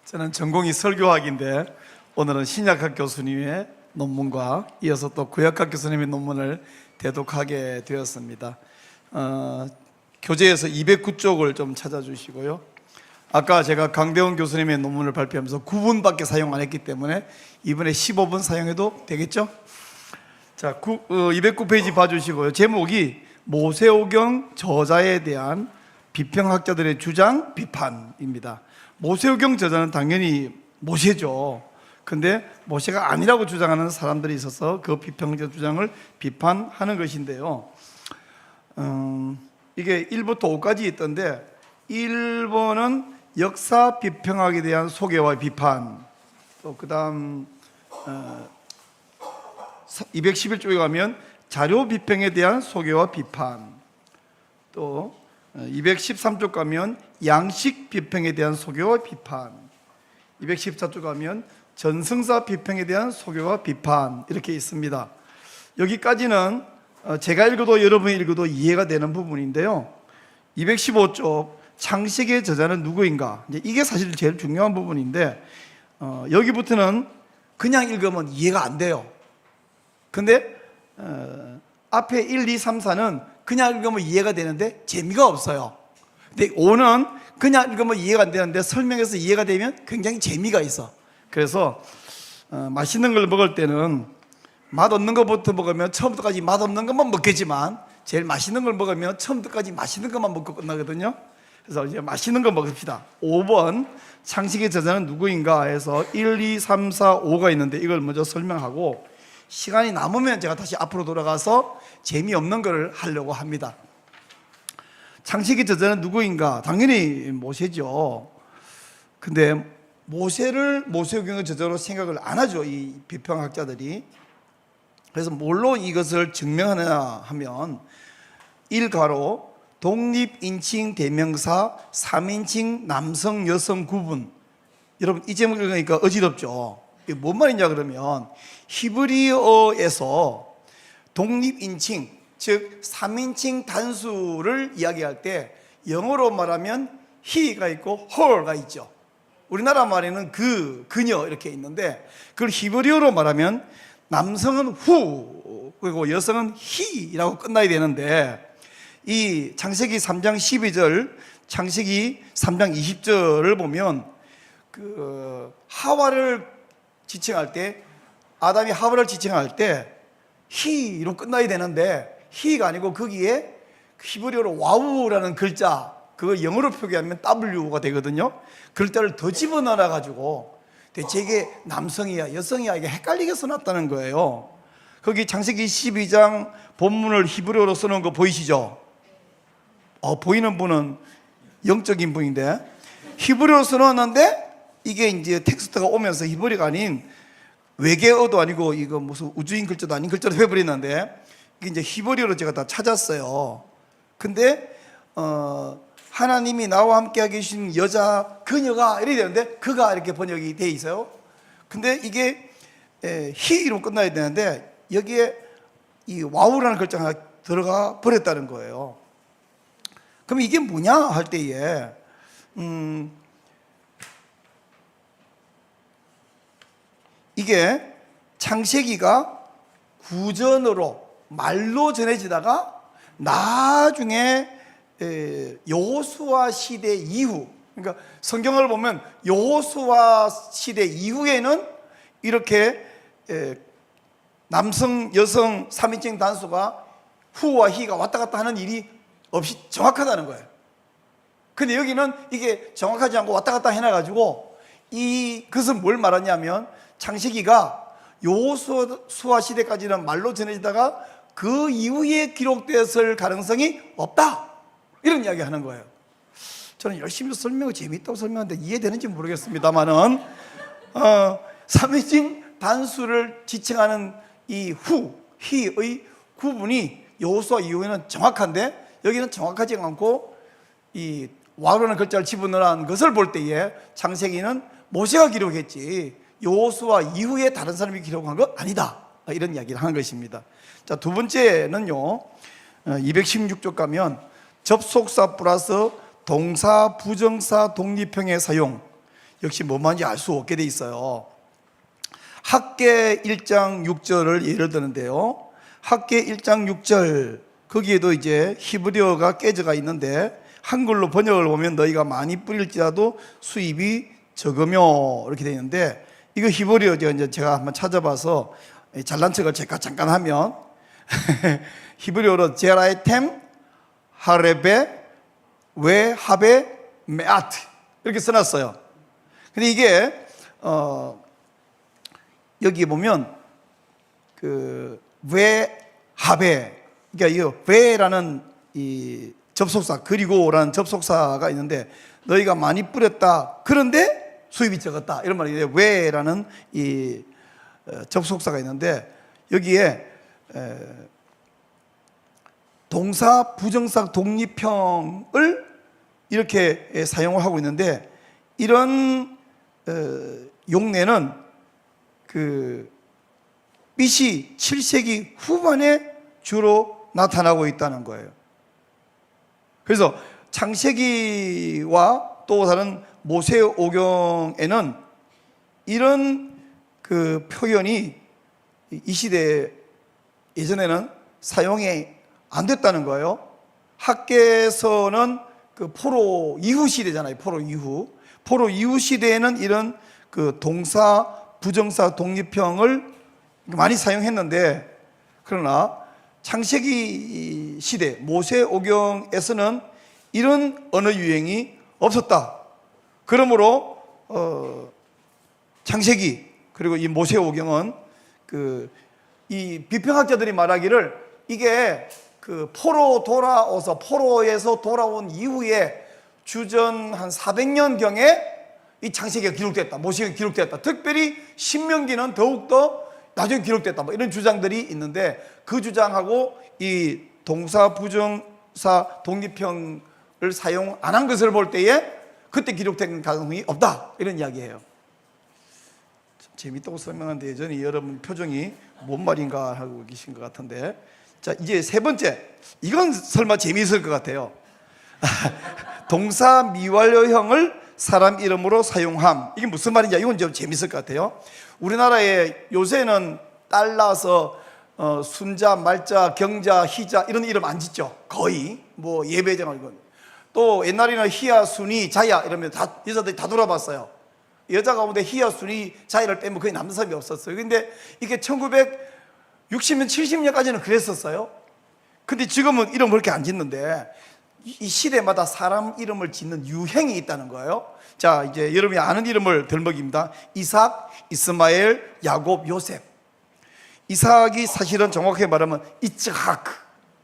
저는 전공이 설교학인데 오늘은 신약학 교수님의 논문과 이어서 또 구약학 교수님의 논문을 대독하게 되었습니다. 교재에서 209쪽을 좀 찾아주시고요. 아까 제가 강대원 교수님의 논문을 발표하면서 9분밖에 사용 안 했기 때문에 이번에 15분 사용해도 되겠죠? 자, 209페이지 봐주시고요. 제목이 모세오경 저자에 대한 비평학자들의 주장 비판입니다. 모세오경 저자는 당연히 모세죠. 근데 모세가 아니라고 주장하는 사람들이 있어서 그 비평자 주장을 비판하는 것인데요. 이게 1부터 5까지 있던데 1번은 역사 비평학에 대한 소개와 비판, 또 그 다음 211쪽에 가면 자료 비평에 대한 소개와 비판, 또 213쪽 가면 양식 비평에 대한 소개와 비판, 214쪽 가면 전승사 비평에 대한 소개와 비판, 이렇게 있습니다. 여기까지는 제가 읽어도 여러분이 읽어도 이해가 되는 부분인데요. 215쪽 창세기의 저자는 누구인가, 이게 사실 제일 중요한 부분인데 여기부터는 그냥 읽으면 이해가 안 돼요. 근데 앞에 1, 2, 3, 4는 그냥 읽으면 이해가 되는데 재미가 없어요. 근데 5는 그냥 읽으면 이해가 안 되는데 설명해서 이해가 되면 굉장히 재미가 있어. 그래서 맛있는 걸 먹을 때는 맛없는 것부터 먹으면 처음부터까지 맛없는 것만 먹겠지만 제일 맛있는 걸 먹으면 처음부터까지 맛있는 것만 먹고 끝나거든요. 그래서 이제 맛있는 거 먹읍시다. 5번 창세기의 저자는 누구인가 해서 1, 2, 3, 4, 5가 있는데 이걸 먼저 설명하고 시간이 남으면 제가 다시 앞으로 돌아가서 재미없는 걸 하려고 합니다. 창세기 저자는 누구인가? 당연히 모세죠. 근데 모세를 모세오경의 저자로 생각을 안 하죠, 이 비평학자들이. 그래서 뭘로 이것을 증명하느냐 하면 1가로 독립인칭 대명사 3인칭 남성 여성 구분. 여러분 이 제목을 읽으니까 어지럽죠. 이게 뭔 말이냐 그러면 히브리어에서 독립인칭, 즉 3인칭 단수를 이야기할 때 영어로 말하면 he가 있고 her가 있죠. 우리나라 말에는 그녀 이렇게 있는데 그걸 히브리어로 말하면 남성은 who 그리고 여성은 he라고 끝나야 되는데 이 창세기 3장 12절, 창세기 3장 20절을 보면 그 하와를 지칭할 때 아담이 하와를 지칭할 때 he로 끝나야 되는데 he가 아니고 거기에 히브리어로 와우라는 글자, 그거 영어로 표기하면 W가 되거든요. 글자를 더 집어넣어 가지고 대체 이게 남성이야 여성이야 이게 헷갈리게 써놨다는 거예요. 거기 창세기 12장 본문을 히브리어로 써놓은 거 보이시죠? 보이는 분은 영적인 분인데 히브리어로 써놓았는데 이게 이제 텍스트가 오면서 히브리가 아닌 외계어도 아니고 이거 무슨 우주인 글자도 아닌 글자로 해버리는데 이게 이제 히브리어로 제가 다 찾았어요. 근데 하나님이 나와 함께 계신 여자 그녀가 이렇게 되는데 그가 이렇게 번역이 돼 있어요. 근데 이게 히로 끝나야 되는데 여기에 이 와우라는 글자가 들어가 버렸다는 거예요. 그럼 이게 뭐냐 할 때에 이게 창세기가 구전으로 말로 전해지다가 나중에 여호수아 시대 이후, 그러니까 성경을 보면 여호수아 시대 이후에는 이렇게 남성, 여성 3인칭 단수가 후와 히가 왔다 갔다 하는 일이 없이 정확하다는 거예요. 근데 여기는 이게 정확하지 않고 왔다 갔다 해놔가지고 그것은 뭘 말하냐면 창세기가 여호수아 시대까지는 말로 전해지다가 그 이후에 기록되었을 가능성이 없다, 이런 이야기 하는 거예요. 저는 열심히 설명을 재미있다고 설명하는데 이해되는지 모르겠습니다만은 3인칭 단수를 지칭하는 이 히의 구분이 여호수아 이후에는 정확한데 여기는 정확하지 않고 이 와우라는 글자를 집어넣은 것을 볼 때에 창세기는 모세가 기록했지 여호수아 이후에 다른 사람이 기록한 거 아니다, 이런 이야기를 하는 것입니다. 자, 두 번째는요, 216쪽 가면 접속사 플러스 동사 부정사 독립형의 사용, 역시 뭐 말인지 알 수 없게 돼 있어요. 학계 1장 6절을 예를 드는데요. 학계 1장 6절 거기에도 이제 히브리어가 깨져가 있는데 한글로 번역을 보면 너희가 많이 뿌릴지라도 수입이 적으며 이렇게 되어 있는데, 이거 히브리어죠. 이제 제가 한번 찾아봐서 잘난 척을 제가 잠깐 하면 히브리어로 제라이템 하레베 웨 하베 메아트 이렇게 써놨어요. 근데 이게 여기 보면 웨 하베, 그러니까 이 웨라는 이 접속사, 그리고라는 접속사가 있는데 너희가 많이 뿌렸다 그런데 수입이 적었다 이런 말이에요. 웨라는 이 접속사가 있는데 여기에 동사 부정사 독립형을 이렇게 사용을 하고 있는데, 이런 용례는 BC 7세기 후반에 주로 나타나고 있다는 거예요. 그래서 창세기와 또 다른 모세오경에는 이런 표현이 이 시대에 예전에는 사용이 안 됐다는 거예요. 학계에서는 포로 이후 시대잖아요. 포로 이후 시대에는 이런 동사 부정사 독립형을 많이 사용했는데, 그러나 창세기 시대 모세오경에서는 이런 언어 유행이 없었다. 그러므로 창세기 그리고 이 모세오경은 이 비평학자들이 말하기를 이게 포로에서 돌아온 이후에 주전 한 400년경에 이 창세기가 기록됐다, 모세가 기록됐다. 특별히 신명기는 더욱더 나중에 기록됐다, 뭐 이런 주장들이 있는데, 그 주장하고 이 동사 부정사 독립형을 사용 안 한 것을 볼 때에 그때 기록된 가능성이 없다, 이런 이야기예요. 재밌다고 설명하는데 여전히 여러분 표정이 뭔 말인가 하고 계신 것 같은데, 자 이제 세 번째, 이건 설마 재미있을 것 같아요. 동사 미완료형을 사람 이름으로 사용함. 이게 무슨 말인지 이건 좀 재밌을 것 같아요. 우리나라에 요새는 딸라서 순자, 말자, 경자, 희자 이런 이름 안 짓죠. 거의 뭐 예배장 이건. 또 옛날에는 희야, 순이, 자야 이러면 다 여자들이 다 돌아봤어요. 여자 가운데 희야, 순이, 자야를 빼면 거의 남는 사람이 없었어요. 근데 이게 1960년, 70년까지는 그랬었어요. 근데 지금은 이름 그렇게 안 짓는데, 이 시대마다 사람 이름을 짓는 유행이 있다는 거예요. 자, 이제 여러분이 아는 이름을 들먹입니다. 이삭, 이스마엘, 야곱, 요셉. 이삭이 사실은 정확하게 말하면 이츠하크,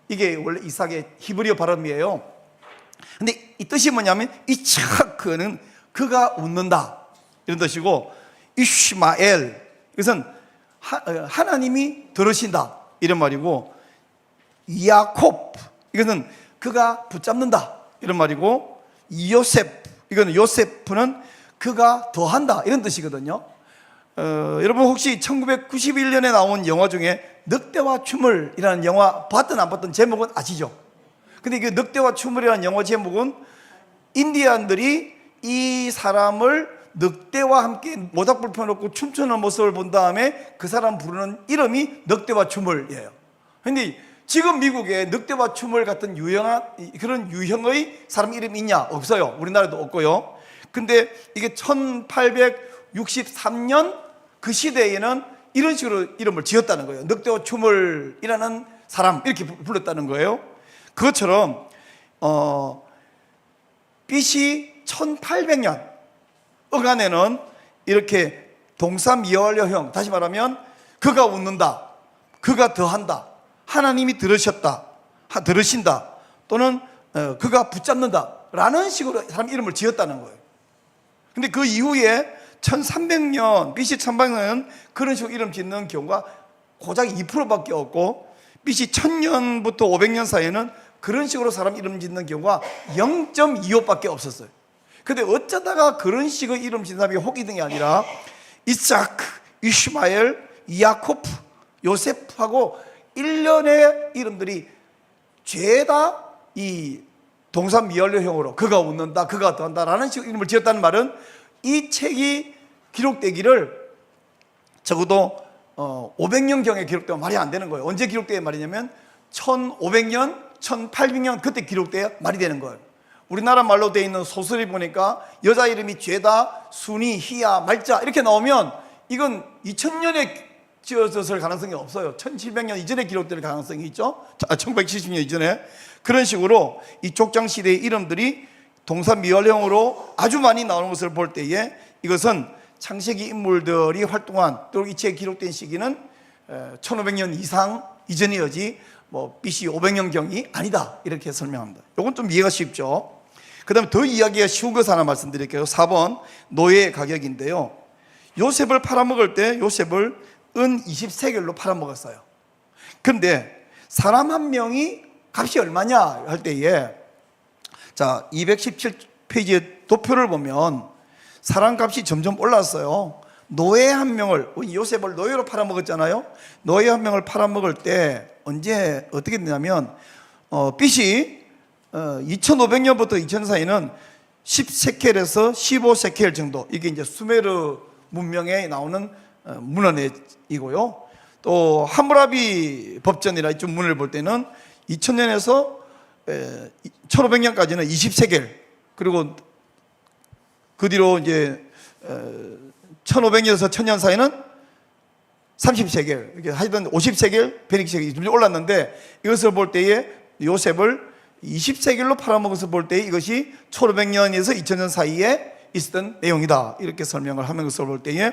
이게 원래 이삭의 히브리어 발음이에요. 근데 이 뜻이 뭐냐면 이츠하크는 그가 웃는다 이런 뜻이고, 이슈마엘 이것은 하나님이 들으신다 이런 말이고, 야콥 이것은 그가 붙잡는다 이런 말이고, 요셉 이거는 요세프는 그가 더한다 이런 뜻이거든요. 여러분 혹시 1991년에 나온 영화 중에 늑대와 춤을이라는 영화 봤든 안 봤든 제목은 아시죠? 근데 그 늑대와 춤을이라는 영화 제목은 인디안들이 이 사람을 늑대와 함께 모닥불 펴놓고 춤추는 모습을 본 다음에 그 사람 부르는 이름이 늑대와 춤을이에요. 근데 지금 미국에 늑대와 춤을 같은 그런 유형의 사람 이름이 있냐? 없어요. 우리나라도 없고요. 근데 이게 1863년 그 시대에는 이런 식으로 이름을 지었다는 거예요. 늑대와 춤을이라는 사람 이렇게 불렀다는 거예요. 그것처럼 BC 1800년 어간에는 이렇게 동사 미완료형, 다시 말하면 그가 웃는다, 그가 더한다, 하나님이 들으신다, 또는 그가 붙잡는다 라는 식으로 사람 이름을 지었다는 거예요. 근데 그 이후에 1300년, BC 1300년은 그런 식으로 이름 짓는 경우가 고작 2%밖에 없고, BC 1000년부터 500년 사이에는 그런 식으로 사람 이름 짓는 경우가 0.25밖에 없었어요. 근데 어쩌다가 그런 식의 이름 짓는 사람이 호기등이 아니라 이삭, 이슈마엘, 야코프, 요셉하고 일련의 이름들이 죄다 이 동사 미완료형으로 그가 웃는다, 그가 더한다 라는 식으로 이름을 지었다는 말은 이 책이 기록되기를 적어도 500년경에 기록되면 말이 안 되는 거예요. 언제 기록돼야 말이냐면 1500년, 1800년 그때 기록돼야 말이 되는 거예요. 우리나라 말로 되어 있는 소설이 보니까 여자 이름이 죄다, 순이, 희야, 말자 이렇게 나오면 이건 2000년에 지어졌을 가능성이 없어요. 1700년 이전에 기록될 가능성이 있죠. 1970년 이전에. 그런 식으로 이 족장시대의 이름들이 동사미활형으로 아주 많이 나오는 것을 볼 때에 이것은 창세기 인물들이 활동한 또 이 책에 기록된 시기는 1500년 이상 이전이어지 뭐 BC 500년경이 아니다 이렇게 설명합니다. 이건 좀 이해가 쉽죠. 그 다음에 더 이야기가 쉬운 것 하나 말씀드릴게요. 4번 노예의 가격인데요. 요셉을 팔아먹을 때 요셉을 은 20세겔로 팔아먹었어요. 그런데 사람 한 명이 값이 얼마냐 할 때에 자 217페이지의 도표를 보면 사람 값이 점점 올랐어요. 노예 한 명을, 요셉을 노예로 팔아먹었잖아요. 노예 한 명을 팔아먹을 때 언제 어떻게 되냐면 BC 2500년부터 2000년 사이는 10세켈에서 15세켈 정도, 이게 이제 수메르 문명에 나오는 문헌이고요. 또 함무라비 법전이라 이쪽 문을 볼 때는 2000년에서 1500년까지는 20세겔, 그리고 그 뒤로 이제 1500년에서 1000년 사이는 30세겔, 이렇게 하여튼 50세겔, 120세겔 좀 올랐는데 이것을 볼 때에 요셉을 20세겔로 팔아먹어서 볼 때 이것이 1500년에서 2000년 사이에 있었던 내용이다 이렇게 설명을 하는 것을 볼 때에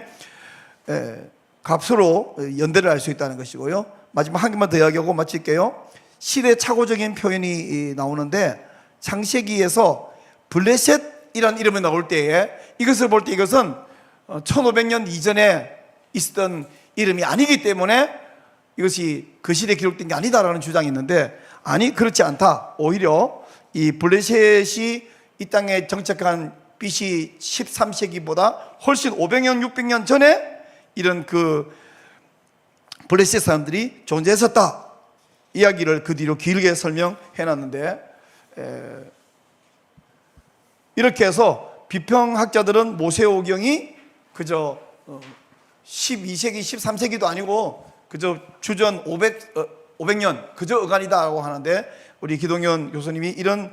값으로 연대를 할 수 있다는 것이고요. 마지막 한 개만 더 이야기하고 마칠게요. 시대착오적인 표현이 나오는데 창세기에서 블레셋이라는 이름이 나올 때에 이것을 볼 때 이것은 1500년 이전에 있었던 이름이 아니기 때문에 이것이 그 시대에 기록된 게 아니다라는 주장이 있는데, 아니 그렇지 않다. 오히려 이 블레셋이 이 땅에 정착한 BC 13세기보다 훨씬 500년 600년 전에 이런 그 블레셋 사람들이 존재했었다 이야기를 그 뒤로 길게 설명해 놨는데, 이렇게 해서 비평학자들은 모세오경이 그저 12세기 13세기도 아니고 그저 주전 500년 그저 어간이다라고 하는데, 우리 기동현 교수님이 이런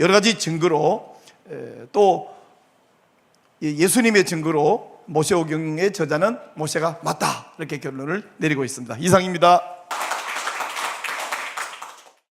여러 가지 증거로 또 예수님의 증거로 모세오경의 저자는 모세가 맞다 이렇게 결론을 내리고 있습니다. 이상입니다.